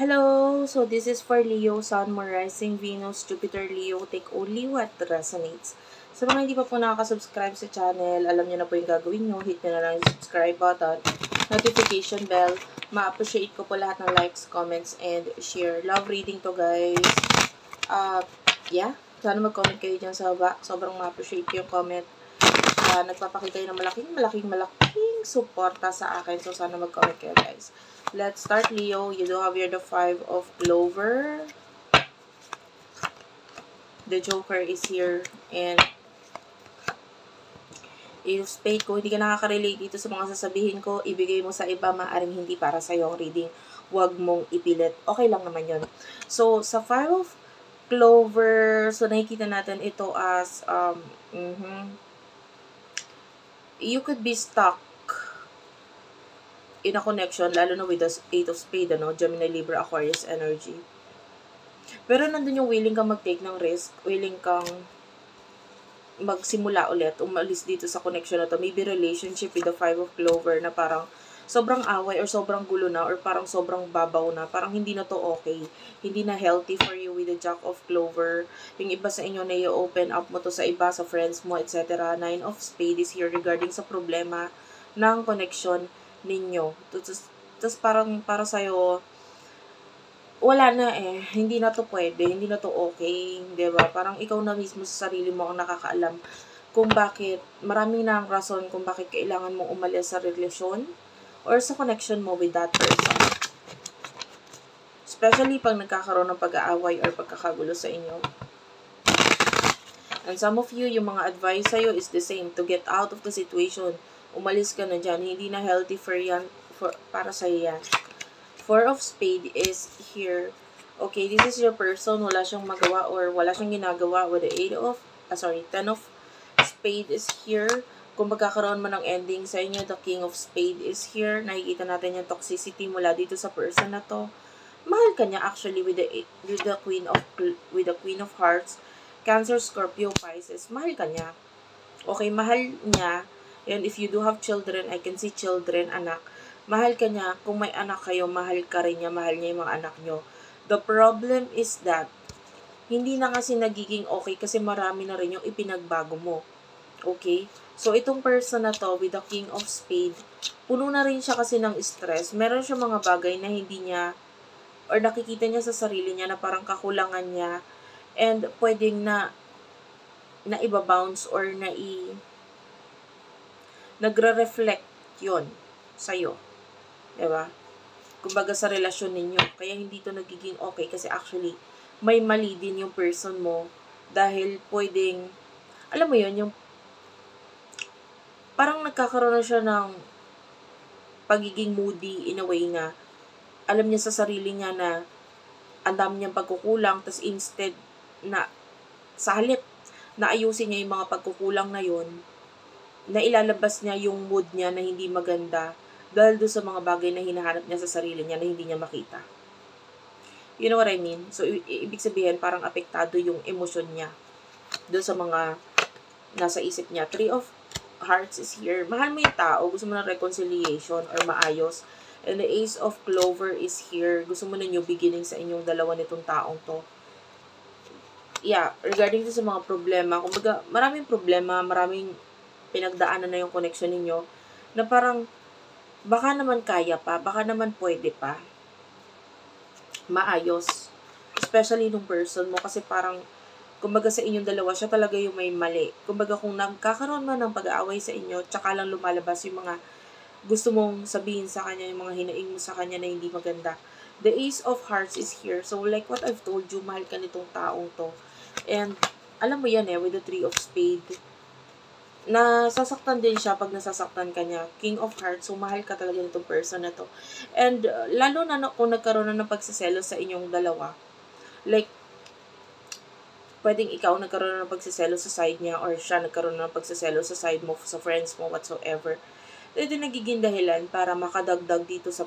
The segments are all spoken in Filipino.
Hello! So this is for Leo, Sun, Moon, Rising, Venus, Jupiter, Leo. Take only what resonates. Sa mga hindi pa po nakaka-subscribe sa channel, alam niyo na po yung gagawin nyo. Hit nyo na lang yung subscribe button, notification bell. Ma-appreciate ko po lahat ng likes, comments, and share. Love reading to, guys. Yeah. Sana mag-comment kayo dyan sa baba. Sobrang ma-appreciate ko yung comment. Nagpapakita kayo ng malaking suporta sa akin. So, sana mag-comment kayo, guys. Let's start, Leo. You do have here the 5 of Clover. The Joker is here. And 8 of Spades. Kung hindi ka nakaka-relate dito sa mga sasabihin ko, ibigay mo sa iba, maaaring hindi para sa'yo ang reading. Huwag mong ipilit. Okay lang naman yun. So, sa 5 of Clover, so nakikita natin ito as, you could be stuck in a connection, lalo na with the 8 of Spades, Gemini, Libra, Aquarius energy. Pero nandun yung willing kang mag-take ng risk, willing kang magsimula ulit, umalis dito sa connection na to. Maybe relationship with the 5 of Clover na parang sobrang away or sobrang gulo na or parang sobrang babaw na. Parang hindi na to okay. Hindi na healthy for you with the Jack of Clover. Yung iba sa inyo na i-open up mo to sa iba, sa friends mo, etc. 9 of Spades is here regarding sa problema ng connection ninyo. Tapos parang para sa'yo, wala na eh. Hindi na to pwede. Hindi na to okay. Diba? Parang ikaw na mismo sa sarili mo ang nakakaalam kung bakit, maraming na ang rason kung bakit kailangan mong umalis sa relasyon or sa connection mo with that person. Especially pag nagkakaroon ng pag-aaway or pagkakagulo sa inyo. And some of you, yung mga advice sa'yo is the same. To get out of the situation. Umalis ka na dyan. Hindi na healthy for yan, para sa'yo yan. 4 of Spades is here. Okay, this is your person. Wala siyang magawa or wala siyang ginagawa with the 10 of Spades is here. Kung magkakaroon man ng ending sa inyo, the King of Spades is here. Nakikita natin yung toxicity mula dito sa person na to. Mahal ka niya actually with the Queen of Hearts, Cancer, Scorpio, Pisces. Mahal ka niya. Okay, mahal niya. And if you do have children, I can see children, anak. Mahal ka niya. Kung may anak kayo, mahal ka rin niya. Mahal niya yung mga anak niyo. The problem is that hindi na kasi nagiging okay kasi marami na rin yung ipinagbago mo. Okay? So, itong person na to with the King of Spades, puno na rin siya kasi ng stress. Meron siya mga bagay na hindi niya or nakikita niya sa sarili niya na parang kakulangan niya and pwedeng na iba-bounce or nagre-reflect yun sa'yo. Diba? Kumbaga sa relasyon ninyo. Kaya hindi to nagiging okay kasi actually may mali din yung person mo dahil pwedeng, alam mo yun, yung parang nagkakaroon na siya ng pagiging moody in a way na alam niya sa sarili niya na ang dami niyang pagkukulang, tas instead na sa halip na ayusin niya yung mga pagkukulang na yun, na ilalabas niya yung mood niya na hindi maganda dahil doon sa mga bagay na hinahanap niya sa sarili niya na hindi niya makita. You know what I mean? So, ibig sabihin, parang apektado yung emosyon niya doon sa mga nasa isip niya. 3 of Hearts is here. Mahal mo yung tao. Gusto mo ng reconciliation or maayos. And the Ace of Clover is here. Gusto mo na new beginning sa inyong dalawa nitong taong to. Yeah, regarding sa mga problema, kumbaga, maraming problema, maraming pinagdaanan na yung connection ninyo, na parang, baka naman kaya pa, baka naman pwede pa, maayos. Especially nung person mo, kasi parang, kumbaga sa inyong dalawa, siya talaga yung may mali. Kumbaga kung nagkakaroon man ng pag-aaway sa inyo, tsaka lang lumalabas yung mga gusto mong sabihin sa kanya, yung mga hinaing mo sa kanya na hindi maganda. The Ace of Hearts is here. So like what I've told you, mahal ka nitong taong to. And alam mo yan with the 3 of Spades, nasasaktan din siya pag nasasaktan ka niya. King of Hearts, so mahal ka talaga nitong person na to. And lalo na kung nagkaroon na ng pagsiselos sa inyong dalawa, like, pwedeng ikaw nagkaroon ng pagsiselo sa side niya or siya nagkaroon ng pagsiselo sa side mo, sa friends mo, whatsoever. Ito nagiging dahilan para makadagdag dito sa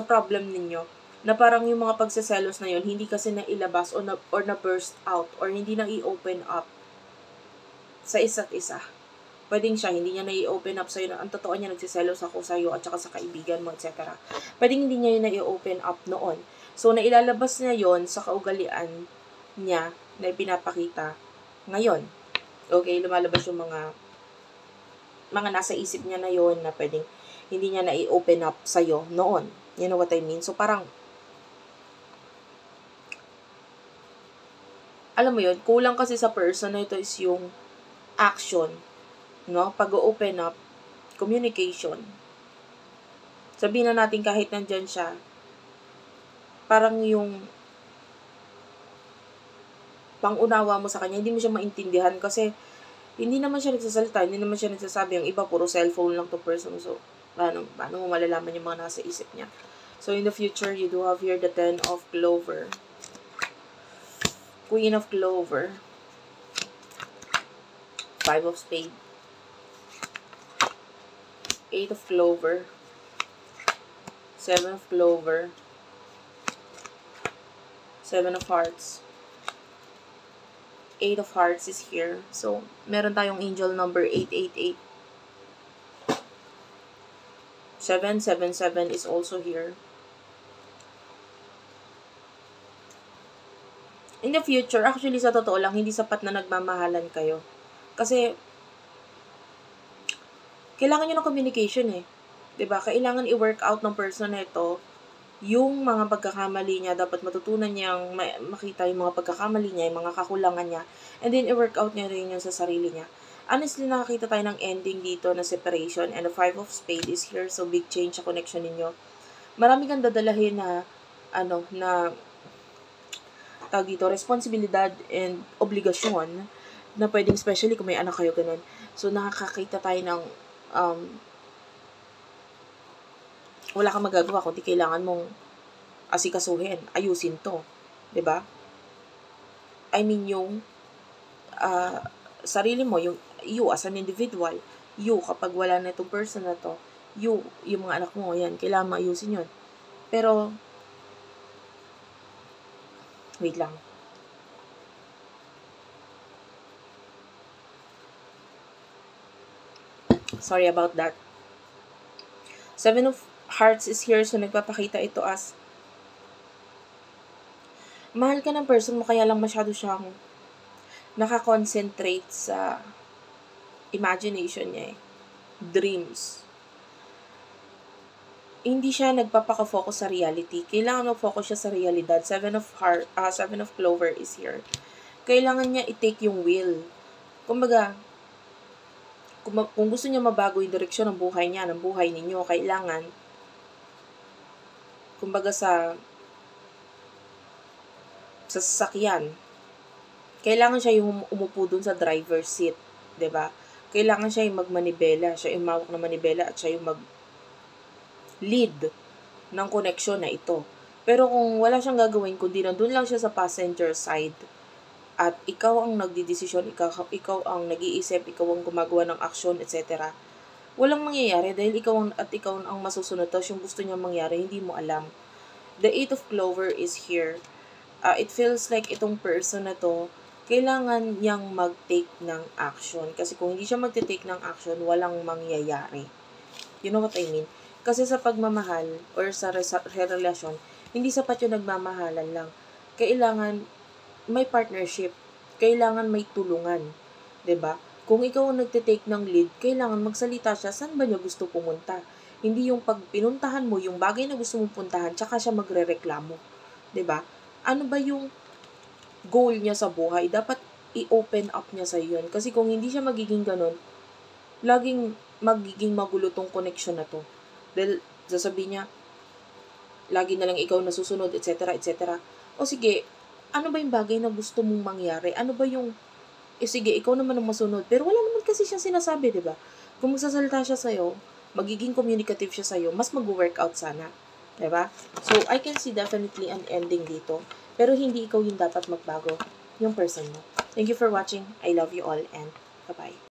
problem ninyo na parang yung mga pagsiselos na yun, hindi kasi nailabas or na burst out or hindi na i-open up sa isa't isa. Pwedeng siya, hindi niya na-i-open up sa'yo. Ang totoo niya, nagsiselos ako sa'yo at saka sa kaibigan mo, etc. Pwedeng hindi niya yun na-i-open up noon. So, nailalabas niya yon sa kaugalian niya na ipinapakita ngayon. Okay, lumalabas yung mga nasa isip niya na yon na pwedeng hindi niya na-i-open up sa'yo noon. You know what I mean? So, parang, alam mo yun, kulang kasi sa person na ito is yung action, no? Pag-open up, communication. Sabihin na natin kahit nandyan siya, parang yung pangunawa mo sa kanya, hindi mo siya maintindihan kasi hindi naman siya nagsasalita, hindi naman siya nagsasabi. Yung iba, puro cellphone lang to person. So, paano mo malalaman yung mga nasa isip niya? So, in the future, you do have here the 10 of Clover. Queen of Clover. 5 of Spade. 8 of Clover. 7 of Clover. 7 of Hearts. 8 of Hearts is here. So, meron tayong angel number 888. 777 is also here. In the future, actually sa totoo lang, hindi sapat na nagmamahalan kayo. Kasi, kailangan nyo ng communication eh. 'Di ba? Kailangan i-work out ng person na ito yung mga pagkakamali niya. Dapat matutunan niyang makita yung mga pagkakamali niya, yung mga kakulangan niya. And then, i-work out niya rin yun sa sarili niya. Honestly, nakakita tayo ng ending dito na separation. And the 5 of Spades is here. So, big change sa connection ninyo. Marami kang dadalahin na, tawag dito, responsibilidad and obligasyon na pwedeng, especially kung may anak kayo, ganun. So, nakakakita tayo ng, wala kang magagawa kundi kailangan mong asikasuhin, ayusin to. 'Di ba? I mean, yung sarili mo, yung you as an individual, you, kapag wala na itong person na to, you, yung mga anak mo, yan, kailangan maayusin yun. Pero, wait lang. Sorry about that. 7 of Hearts is here, so nagpapakita ito as mahal ka ng person mo, kaya lang masyado siyang nakakoncentrate sa imagination niya eh. Dreams. Hindi siya nagpapaka-focus sa reality. Kailangan mag-focus siya sa realidad. 7 of Clover is here. Kailangan niya i-take yung will. Kumbaga, kung gusto niya mabago yung direksyon ng buhay niya, ng buhay ninyo, kailangan kumbaga sa sasakyan, kailangan siya yung umupo dun sa driver's seat, 'di ba? Kailangan siya yung magmanibela, siya yung mawak na manibela at siya yung mag-lead ng connection na ito. Pero kung wala siyang gagawin, kundi nandun lang siya sa passenger side at ikaw ang nagdidesisyon, ikaw ang nag-iisip, ikaw ang gumagawa ng action, etc., walang mangyayari dahil ikaw ang masusunod. Tapos yung gusto niya mangyari, hindi mo alam. The 8 of Clover is here. It feels like itong person na to, kailangan niyang mag-take ng action. Kasi kung hindi siya mag-take ng action, walang mangyayari. You know what I mean? Kasi sa pagmamahal or sa relasyon, hindi sapat yung nagmamahalan lang. Kailangan may partnership. Kailangan may tulungan. 'Di ba? Kung ikaw ang nagte-take ng lead, kailangan magsalita siya saan ba niya gusto pumunta. Hindi yung pag pinuntahan mo yung bagay na gusto mong puntahan, tsaka siya magrereklamo. 'Di ba? Ano ba yung goal niya sa buhay? Dapat i-open up niya sa yun. Kasi kung hindi siya magiging ganun, laging magiging magulo tong connection na to. Dahil sasabihin niya, lagi na lang ikaw nasusunod, etc., etc. O sige, ano ba yung bagay na gusto mong mangyari? Ano ba yung sige, ikaw naman ang masunod. Pero wala naman kasi siya sinasabi, di ba? Kung magsasalita siya sa'yo, magiging communicative siya sa'yo, mas mag-workout sana. Di ba? So, I can see definitely an ending dito. Pero hindi ikaw yung dapat magbago, yung person mo. Thank you for watching. I love you all and bye-bye.